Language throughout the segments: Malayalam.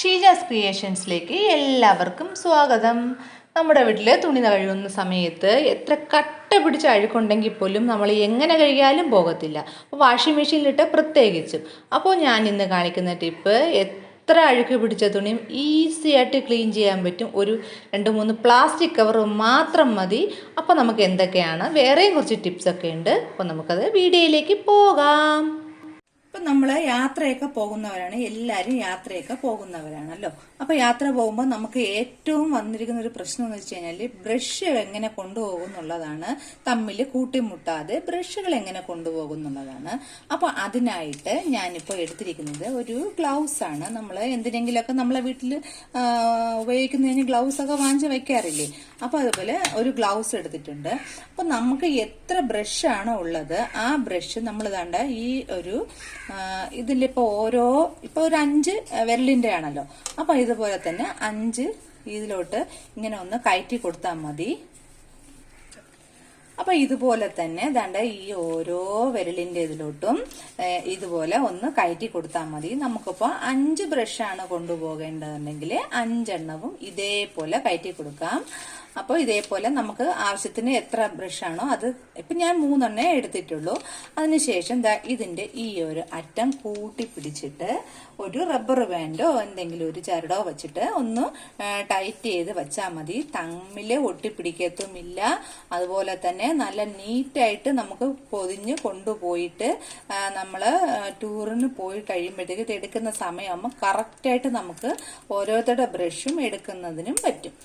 ഷീജാസ് ക്രിയേഷൻസിലേക്ക് എല്ലാവർക്കും സ്വാഗതം. നമ്മുടെ വീട്ടിൽ തുണി കഴുകുന്ന സമയത്ത് എത്ര കട്ട പിടിച്ച അഴുക്കുണ്ടെങ്കിൽ പോലും നമ്മൾ എങ്ങനെ കഴുകിയാലും പോകത്തില്ല. അപ്പോൾ വാഷിംഗ് മെഷീനിലിട്ട് പ്രത്യേകിച്ചും. അപ്പോൾ ഞാൻ ഇന്ന് കാണിക്കുന്ന ടിപ്പ് എത്ര അഴുക്ക് പിടിച്ച തുണിയും ഈസി ആയിട്ട് ക്ലീൻ ചെയ്യാൻ പറ്റും. ഒരു 2-3 പ്ലാസ്റ്റിക് കവർ മാത്രം മതി. അപ്പോൾ നമുക്ക് എന്തൊക്കെയാണ്, വേറെയും കുറച്ച് ടിപ്സൊക്കെ ഉണ്ട്. അപ്പോൾ നമുക്കത് വീഡിയോയിലേക്ക് പോകാം. ഇപ്പം നമ്മൾ യാത്രയൊക്കെ പോകുന്നവരാണ്, എല്ലാവരും യാത്രയൊക്കെ പോകുന്നവരാണല്ലോ. അപ്പോൾ യാത്ര പോകുമ്പോൾ നമുക്ക് ഏറ്റവും വന്നിരിക്കുന്ന ഒരു പ്രശ്നം എന്ന് വെച്ച് കഴിഞ്ഞാൽ ബ്രഷ് എങ്ങനെ കൊണ്ടുപോകും എന്നുള്ളതാണ്. തമ്മിൽ കൂട്ടിമുട്ടാതെ ബ്രഷുകൾ എങ്ങനെ കൊണ്ടുപോകും എന്നുള്ളതാണ്. അപ്പോൾ അതിനായിട്ട് ഞാനിപ്പോൾ എടുത്തിരിക്കുന്നത് ഒരു ഗ്ലൗസ് ആണ്. നമ്മൾ എന്തിനെങ്കിലുമൊക്കെ നമ്മളെ വീട്ടിൽ ഉപയോഗിക്കുന്നതിന് ഗ്ലൗസ് ഒക്കെ വാങ്ങിച്ച് വെക്കാറില്ലേ, അപ്പോൾ അതുപോലെ ഒരു ഗ്ലൗസ് എടുത്തിട്ടുണ്ട്. അപ്പോൾ നമുക്ക് എത്ര ബ്രഷാണോ ഉള്ളത് ആ ബ്രഷ് നമ്മൾ കണ്ട ഈ ഒരു ഇതിലിപ്പോൾ ഇപ്പോൾ ഒരു 5 വിരലിന്റെ ആണല്ലോ. അപ്പൊ ഇതുപോലെ തന്നെ 5 ഇതിലോട്ട് ഇങ്ങനെ ഒന്ന് കയറ്റി കൊടുത്താൽ മതി. അപ്പൊ ഇതുപോലെ തന്നെ ദാണ്ട ഈ ഓരോ വിരലിന്റെ ഇതിലോട്ടും ഇതുപോലെ ഒന്ന് കയറ്റി കൊടുത്താൽ മതി. നമുക്കിപ്പോ 5 ബ്രഷാണ് കൊണ്ടുപോകേണ്ടതുണ്ടെങ്കിൽ 5 എണ്ണവും ഇതേപോലെ കയറ്റി കൊടുക്കാം. അപ്പോൾ ഇതേപോലെ നമുക്ക് ആവശ്യത്തിന് എത്ര ബ്രഷാണോ അത്, ഇപ്പം ഞാൻ 3 എണ്ണേ എടുത്തിട്ടുള്ളൂ. അതിനുശേഷം ഇതിന്റെ ഈ ഒരു അറ്റം കൂട്ടി പിടിച്ചിട്ട് ഒരു റബ്ബർ ബാൻഡോ എന്തെങ്കിലും ഒരു ചരടോ വെച്ചിട്ട് ഒന്ന് ടൈറ്റ് ചെയ്ത് വെച്ചാൽ മതി. തമ്മിൽ ഒട്ടിപ്പിടിക്കത്തുമില്ല. അതുപോലെ തന്നെ നല്ല നീറ്റായിട്ട് നമുക്ക് പൊതിഞ്ഞ് കൊണ്ടുപോയിട്ട് നമ്മൾ ടൂറിന് പോയി കഴിയുമ്പോഴത്തേക്ക് ഇത് എടുക്കുന്ന സമയമാകുമ്പോൾ കറക്റ്റായിട്ട് നമുക്ക് ഓരോരുത്തരുടെ ബ്രഷും എടുക്കുന്നതിനും പറ്റും.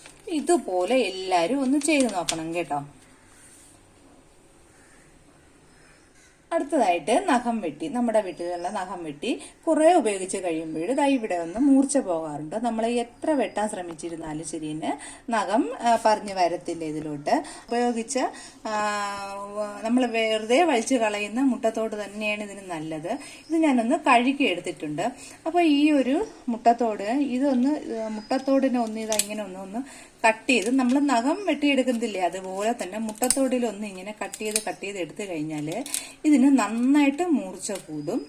ഇതുപോലെ എല്ലാവരും ഒന്ന് ചെയ്ത് നോക്കണം കേട്ടോ. അടുത്തതായിട്ട് നഖം വെട്ടി. നമ്മുടെ വീട്ടിലുള്ള നഖം വെട്ടി കുറെ ഉപയോഗിച്ച് കഴിയുമ്പോൾ ഇവിടെ ഒന്ന് മൂർച്ച പോകാറുണ്ട്. നമ്മൾ എത്ര വെട്ടാൻ ശ്രമിച്ചിരുന്നാലും ശരിയെന്ന് നഖം പറഞ്ഞു വരത്തില്ല. ഇതിലോട്ട് ഉപയോഗിച്ച് നമ്മൾ വെറുതെ വലിച്ചു കളയുന്ന മുട്ടത്തോട് തന്നെയാണ് ഇതിന് നല്ലത്. ഇത് ഞാനൊന്ന് കഴുകി എടുത്തിട്ടുണ്ട്. അപ്പോൾ ഈ ഒരു മുട്ടത്തോട് മുട്ടത്തോടിനെ ഇങ്ങനെ ഒന്ന് കട്ട് ചെയ്ത് നമ്മൾ നഖം വെട്ടിയെടുക്കുന്നില്ലേ അതുപോലെ തന്നെ മുട്ടത്തോടിലൊന്ന് ഇങ്ങനെ കട്ട് ചെയ്ത് എടുത്തു കഴിഞ്ഞാൽ ഇതിന് നന്നായിട്ട് മൂർച്ച കൂടും.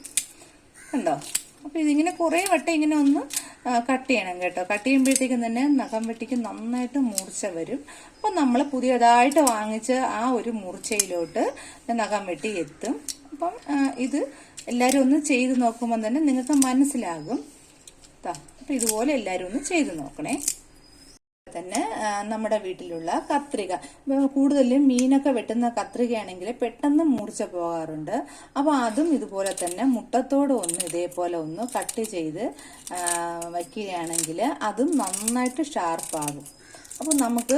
കണ്ടോ? അപ്പോൾ ഇതിങ്ങനെ കുറേ വട്ടം ഇങ്ങനെ ഒന്ന് കട്ട് ചെയ്യണം കേട്ടോ. കട്ട് ചെയ്യുമ്പോഴത്തേക്കും തന്നെ നഖം വെട്ടിക്ക് നന്നായിട്ട് മൂർച്ച വരും. അപ്പോൾ നമ്മൾ പുതിയതായിട്ട് വാങ്ങിച്ച ആ ഒരു മൂർച്ചയിലോട്ട് നഖം വെട്ടി എത്തും. അപ്പം ഇത് എല്ലാവരും ഒന്ന് ചെയ്ത് നോക്കുമ്പോൾ തന്നെ നിങ്ങൾക്ക് മനസ്സിലാകും. അപ്പം ഇതുപോലെ എല്ലാവരും ഒന്ന് ചെയ്ത് നോക്കണേ. തന്നെ നമ്മുടെ വീട്ടിലുള്ള കത്രിക, കൂടുതലും മീനൊക്കെ വെട്ടുന്ന കത്രികയാണെങ്കിൽ പെട്ടെന്ന് മൂർച്ച പോകാറുണ്ട്. അപ്പോൾ അതും ഇതുപോലെ തന്നെ മുട്ടത്തോട് ഇതേപോലെ ഒന്ന് കട്ട് ചെയ്ത് വയ്ക്കുകയാണെങ്കിൽ അതും നന്നായിട്ട് ഷാർപ്പാകും. അപ്പോൾ നമുക്ക്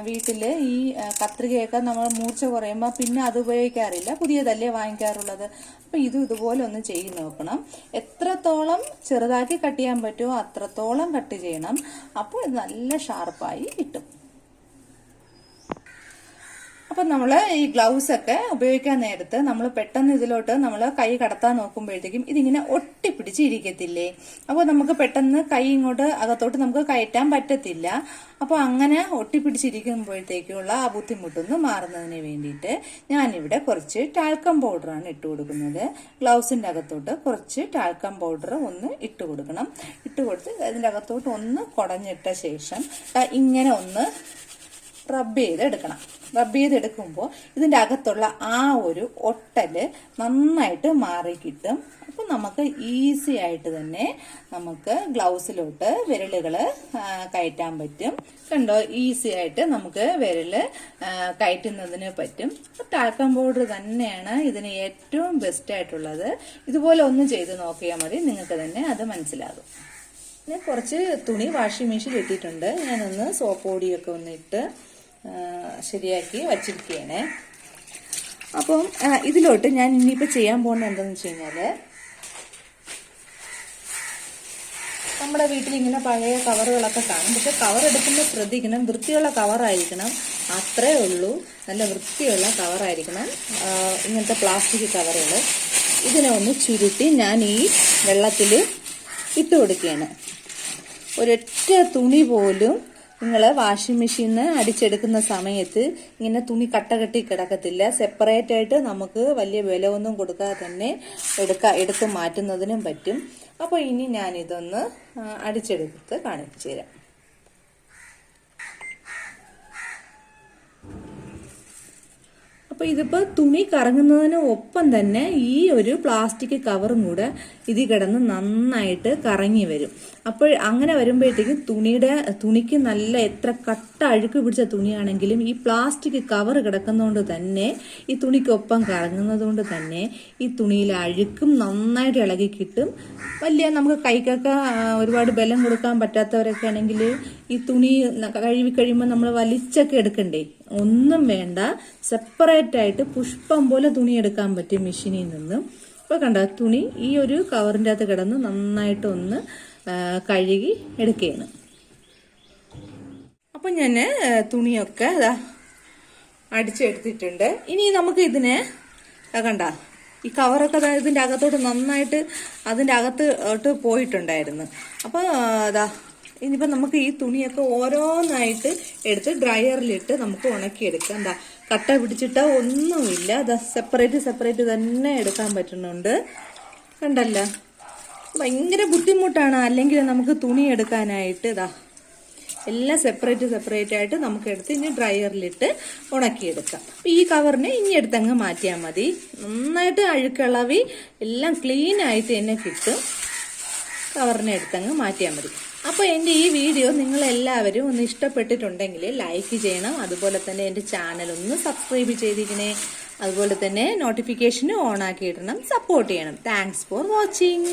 വീട്ടിൽ ഈ കത്രികയൊക്കെ നമ്മൾ മൂർച്ച കുറയുമ്പോൾ പിന്നെ അത് ഉപയോഗിക്കാറില്ല, പുതിയതല്ലേ വാങ്ങിക്കാറുള്ളത്. അപ്പോൾ ഇതുപോലെ ഒന്ന് ചെയ്ത് നോക്കണം. എത്രത്തോളം ചെറുതാക്കി കട്ട് ചെയ്യാൻ പറ്റുമോ അത്രത്തോളം കട്ട് ചെയ്യണം. അപ്പോൾ ഇത് നല്ല ഷാർപ്പായി കിട്ടും. അപ്പം നമ്മൾ ഈ ഗ്ലൗസ് ഒക്കെ ഉപയോഗിക്കാൻ നേരത്ത് നമ്മൾ പെട്ടെന്ന് ഇതിലോട്ട് നമ്മൾ കൈ കടത്താൻ നോക്കുമ്പോഴത്തേക്കും ഇതിങ്ങനെ ഒട്ടിപ്പിടിച്ച് ഇരിക്കത്തില്ലേ. അപ്പോൾ നമുക്ക് പെട്ടെന്ന് കൈ ഇങ്ങോട്ട് അകത്തോട്ട് നമുക്ക് കയറ്റാൻ പറ്റത്തില്ല. അപ്പോൾ അങ്ങനെ ഒട്ടിപ്പിടിച്ചിരിക്കുമ്പോഴത്തേക്കുള്ള ആ ബുദ്ധിമുട്ടൊന്ന് മാറുന്നതിന് വേണ്ടിയിട്ട് ഞാനിവിടെ കുറച്ച് ടാൽക്കം പൗഡറാണ് ഇട്ട് കൊടുക്കുന്നത്. ഗ്ലൗസിൻ്റെ അകത്തോട്ട് കുറച്ച് ടാൽക്കം പൗഡർ ഒന്ന് ഇട്ട് കൊടുക്കണം. ഇട്ട് കൊടുത്ത് അതിൻ്റെ അകത്തോട്ട് ഒന്ന് കുടഞ്ഞിട്ട ശേഷം ഇങ്ങനെ ഒന്ന് റബ്ബ് ചെയ്തെടുക്കണം. റബ്ബ് ചെയ്തെടുക്കുമ്പോൾ ഇതിൻ്റെ അകത്തുള്ള ആ ഒരു ഒട്ടല് നന്നായിട്ട് മാറി കിട്ടും. അപ്പം നമുക്ക് ഈസി ആയിട്ട് തന്നെ നമുക്ക് ഗ്ലൗസിലോട്ട് വിരലുകൾ കയറ്റാൻ പറ്റും. കണ്ടോ? ഈസി ആയിട്ട് നമുക്ക് വിരല് കയറ്റുന്നതിന് പറ്റും. ടാൽക്കം പൗഡർ തന്നെയാണ് ഇതിന് ഏറ്റവും ബെസ്റ്റ് ആയിട്ടുള്ളത്. ഇതുപോലെ ഒന്ന് ചെയ്ത് നോക്കിയാൽ മതി, നിങ്ങൾക്ക് തന്നെ അത് മനസ്സിലാകും. ഞാൻ കുറച്ച് തുണി വാഷിംഗ് മെഷീനിൽ ഇട്ടിട്ടുണ്ട്. ഞാനൊന്ന് സോപ്പ് പൊടിയൊക്കെ ഒന്നിട്ട് ശരിയാക്കി വച്ചിരിക്കുകയാണ്. അപ്പം ഇതിലോട്ട് ഞാൻ ഇനിയിപ്പോൾ ചെയ്യാൻ പോകുന്നത് എന്താണെന്ന് വെച്ച് കഴിഞ്ഞാൽ, നമ്മുടെ വീട്ടിൽ ഇങ്ങനെ പഴയ കവറുകളൊക്കെ കാണും. പക്ഷെ കവർ എടുക്കുമ്പോൾ ശ്രദ്ധിക്കണം, വൃത്തിയുള്ള കവറായിരിക്കണം. അത്രേ ഉള്ളൂ, നല്ല വൃത്തിയുള്ള കവറായിരിക്കണം ഇങ്ങനത്തെ പ്ലാസ്റ്റിക് കവറുകൾ. ഇതിനെ ഒന്ന് ചുരുട്ടി ഞാൻ ഈ വെള്ളത്തിൽ ഇട്ട് കൊടുക്കുകയാണ്. ഒരൊറ്റ തുണി പോലും നിങ്ങൾ വാഷിംഗ് മെഷീനിൽ അടിച്ചെടുക്കുന്ന സമയത്ത് ഇങ്ങനെ തുണി കട്ടകെട്ടി കിടക്കത്തില്ല. സെപ്പറേറ്റ് ആയിട്ട് നമുക്ക് വലിയ വില ഒന്നും കൊടുക്കാതെ തന്നെ എടുത്ത് മാറ്റുന്നതിനും പറ്റും. അപ്പോൾ ഇനി ഞാനിതൊന്ന് അടിച്ചെടുത്ത് കാണിച്ചു തരാം. അപ്പോൾ ഇതിപ്പോൾ തുണി കറങ്ങുന്നതിന് ഒപ്പം തന്നെ ഈ ഒരു പ്ലാസ്റ്റിക് കവറും കൂടെ ഇതിൽ കിടന്ന് നന്നായിട്ട് കറങ്ങി വരും. അപ്പോൾ അങ്ങനെ വരുമ്പോഴത്തേക്കും തുണിക്ക് നല്ല എത്ര കട്ട അഴുക്ക് പിടിച്ച തുണിയാണെങ്കിലും ഈ പ്ലാസ്റ്റിക് കവർ കിടക്കുന്നതുകൊണ്ട് തന്നെ ഈ തുണിക്കൊപ്പം കറങ്ങുന്നത് കൊണ്ട് തന്നെ ഈ തുണിയിലെ അഴുക്കും നന്നായിട്ട് ഇളകി കിട്ടും. നമുക്ക് കൈക്കൊക്കെ ഒരുപാട് ബലം കൊടുക്കാൻ പറ്റാത്തവരൊക്കെ ആണെങ്കിൽ ഈ തുണി കഴുകി കഴിയുമ്പോൾ നമ്മൾ വലിച്ചൊക്കെ എടുക്കണ്ടേ, ഒന്നും വേണ്ട. സെപ്പറേറ്റ് ആയിട്ട് പുഷ്പം പോലെ തുണി എടുക്കാൻ പറ്റും മെഷീനിൽ നിന്നും. ഇപ്പോൾ കണ്ട തുണി ഈ ഒരു കവറിൻ്റെ അകത്ത് കിടന്ന് നന്നായിട്ട് ഒന്ന് കഴുകി എടുക്കുകയാണ്. അപ്പം ഞാൻ തുണിയൊക്കെ അടിച്ചെടുത്തിട്ടുണ്ട്. ഇനി നമുക്ക് ഇതിനെ കണ്ട ഈ കവറൊക്കെ ഇതിൻ്റെ അകത്തോട്ട് നന്നായിട്ട് അതിൻ്റെ അകത്തോട്ട് പോയിട്ടുണ്ടായിരുന്നു. അപ്പോൾ ഇനിയിപ്പോൾ നമുക്ക് ഈ തുണിയൊക്കെ ഓരോന്നായിട്ട് എടുത്ത് ഡ്രയറിലിട്ട് നമുക്ക് ഉണക്കിയെടുക്കാം. കട്ട പിടിച്ചിട്ട ഒന്നുമില്ല, സെപ്പറേറ്റ് തന്നെ എടുക്കാൻ പറ്റുന്നുണ്ട്. കണ്ടല്ലോ, ഭയങ്കര ബുദ്ധിമുട്ടാണ് അല്ലെങ്കിൽ നമുക്ക് തുണി എടുക്കാനായിട്ട്. എല്ലാം സെപ്പറേറ്റ് ആയിട്ട് നമുക്ക് എടുത്ത് ഇനി ഡ്രയറിലിട്ട് ഉണക്കിയെടുക്കാം. ഈ കവറിനെ ഇനി എടുത്തങ്ങ് മാറ്റിയാൽ മതി. നന്നായിട്ട് അഴുക്കളവി എല്ലാം ക്ലീൻ ആയിട്ട് തന്നെ കിട്ടും. കവറിനെ എടുത്തങ്ങ് മാറ്റിയാൽ മതി. അപ്പോൾ എൻ്റെ ഈ വീഡിയോ നിങ്ങളെല്ലാവരും ഒന്ന് ഇഷ്ടപ്പെട്ടിട്ടുണ്ടെങ്കിൽ ലൈക്ക് ചെയ്യണം. അതുപോലെ തന്നെ എൻ്റെ ചാനൽ ഒന്ന് സബ്സ്ക്രൈബ് ചെയ്തിരിക്കണേ. അതുപോലെ തന്നെ നോട്ടിഫിക്കേഷൻ ഓൺ ആക്കിയിടണം, സപ്പോർട്ട് ചെയ്യണം. Thanks for watching.